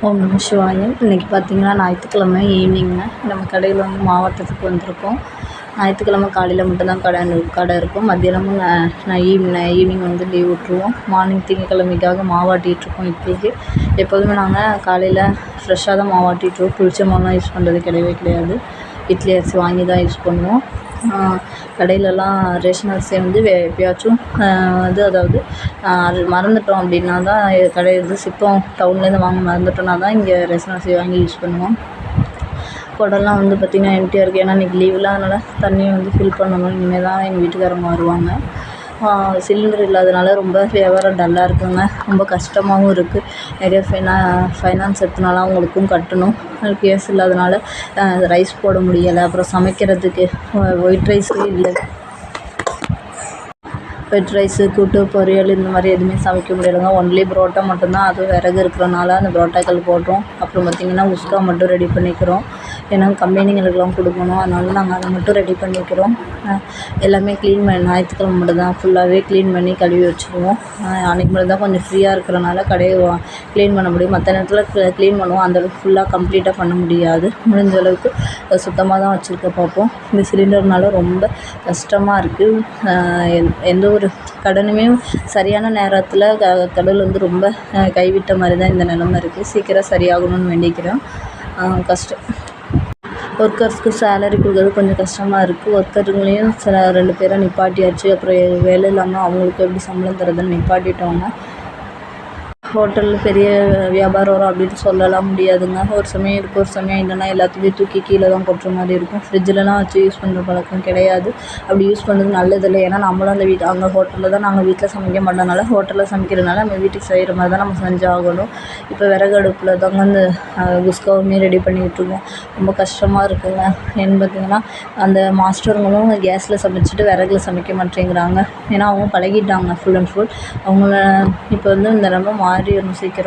ஓம் நம சிவாயம். இன்றைக்கி பார்த்திங்கன்னா ஞாயிற்றுக்கிழமை ஈவினிங்க. நம்ம கடையில் வந்து மாவட்டத்துக்கு வந்திருக்கோம். ஞாயிற்றுக்கிழமை காலையில் மட்டும்தான் கடை இருக்கும். மத்தியானமும் ஈவினிங் வந்து லீவ் விட்ருவோம். மார்னிங் திங்கக்கிழமைக்காக மாவாட்டிகிட்ருக்கோம் இட்லிக்கு. எப்போதுமே நாங்கள் காலையில் ஃப்ரெஷ்ஷாக தான் மாவாட்டிகிட்ருக்கோம். புளிச்ச மாவுலாம் யூஸ் பண்ணுறது கிடையாது. இட்லி அரிசி வாங்கி தான் யூஸ் பண்ணுவோம். கடையிலலாம் ரேஷன் அரிசியை வந்து எப்பயாச்சும் அதாவது மறந்துட்டோம் அப்படின்னா தான் கடையிலேருந்து சிப்பம் டவுன்லேருந்து வாங்க மறந்துட்டோம்னா தான் இங்கே ரேஷன் அரிசி வாங்கி யூஸ் பண்ணுவோம். குடம்லாம் வந்து பார்த்திங்கன்னா எம்டியாக இருக்குது. ஏன்னா இன்றைக்கி லீவில் அதனால் தண்ணியை வந்து ஃபில் பண்ணணும். இனிமேல் தான் எங்கள் வீட்டுக்காரங்க வருவாங்க. சிலிண்டர் இல்லாதனால ரொம்ப வியாபாரம் டல்லாக இருக்குங்க. ரொம்ப கஷ்டமாகவும் இருக்குது. நிறைய ஃபைனான்ஸ் எடுத்தனால அவங்களுக்கும் கட்டணும். கேஸ் இல்லாதனால ரைஸ் போட முடியலை. அப்புறம் சமைக்கிறதுக்கு ஒயிட் ரைஸே இல்லை. ஒயிட் ரைஸு, கூட்டு, பொரியல் இந்த மாதிரி எதுவுமே சமைக்க முடியலைங்க. ஒன்லி புரோட்டா மட்டும்தான். அதுவும் விறகு இருக்கிறனால அந்த புரோட்டாக்கள் போடுறோம். அப்புறம் பார்த்திங்கன்னா உஸ்கா மட்டும் ரெடி பண்ணிக்கிறோம். ஏன்னா கம்பெனிங்களுக்கெலாம் கொடுக்கணும். அதனால நாங்கள் அதை மட்டும் ரெடி பண்ணிக்கிறோம். எல்லாமே க்ளீன் பண்ணி ஞாயிற்றுக்கிழமை மட்டும் தான் ஃபுல்லாகவே க்ளீன் பண்ணி கழுவி வச்சுருவோம். அன்றைக்கி மட்டும் தான் கொஞ்சம் ஃப்ரீயாக இருக்கிறனால கடையை க்ளீன் பண்ண முடியும். மற்ற நேரத்தில் க்ளீன் பண்ணுவோம். அந்தளவுக்கு ஃபுல்லாக கம்ப்ளீட்டாக பண்ண முடியாது. முடிஞ்ச அளவுக்கு சுத்தமாக தான் வச்சுருக்க பார்ப்போம். இந்த சிலிண்டர்னால ரொம்ப கஷ்டமாக இருக்குது. எந்த ஒரு கடனுமே சரியான நேரத்தில் கடவுள் வந்து ரொம்ப கைவிட்ட மாதிரி தான் இந்த நிலமை இருக்குது. சீக்கிரம் சரியாகணும்னு வேண்டிக்கிறோம். கஷ்டம். ஒர்க்கர்ஸ்க்கு சேலரி கொடுக்குறது கொஞ்சம் கஷ்டமாக இருக்குது. ஒர்க்கருங்களையும் 2 பேரை நிப்பாட்டியாச்சு. அப்புறம் வேலை இல்லாமல் அவங்களுக்கு எப்படி சம்பளம் தரதுன்னு நிப்பாட்டிட்டோங்க. ஹோட்டலில் பெரிய வியாபாரம் வரும் அப்படின்னு சொல்லலாம் முடியாதுங்க. ஒரு சமயம் இருக்குது, ஒரு சமயம் இல்லைன்னா எல்லாத்தையுமே தூக்கி கீழே தான் கொட்டுற மாதிரி இருக்கும். ஃப்ரிட்ஜிலலாம் வச்சு யூஸ் பண்ணுற பழக்கம் கிடையாது. அப்படி யூஸ் பண்ணுறது நல்லதில்லை. ஏன்னா நம்மளும் அந்த அங்கே ஹோட்டலில் தான் நாங்கள் வீட்டில் சமைக்க மாட்டோம்னால ஹோட்டலில் சமைக்கிறதுனால நம்ம வீட்டுக்கு செய்கிற மாதிரி தான் நம்ம செஞ்சாகணும். இப்போ விறகு அடுப்பில் தாங்க அந்த குஸ்காவுமே ரெடி பண்ணிகிட்ருக்கோம். ரொம்ப கஷ்டமாக இருக்குங்க. ஏன்னு பார்த்திங்கன்னா அந்த மாஸ்டருங்களும் கேஸில் சமைச்சிட்டு விறகுல சமைக்க மாட்டேங்கிறாங்க. ஏன்னா அவங்க பழகிட்டாங்க ஃபுல் அண்ட் ஃபுல். அவங்கள இப்போ வந்து இந்த ரொம்ப மாறிடணும் சீக்கிரம்.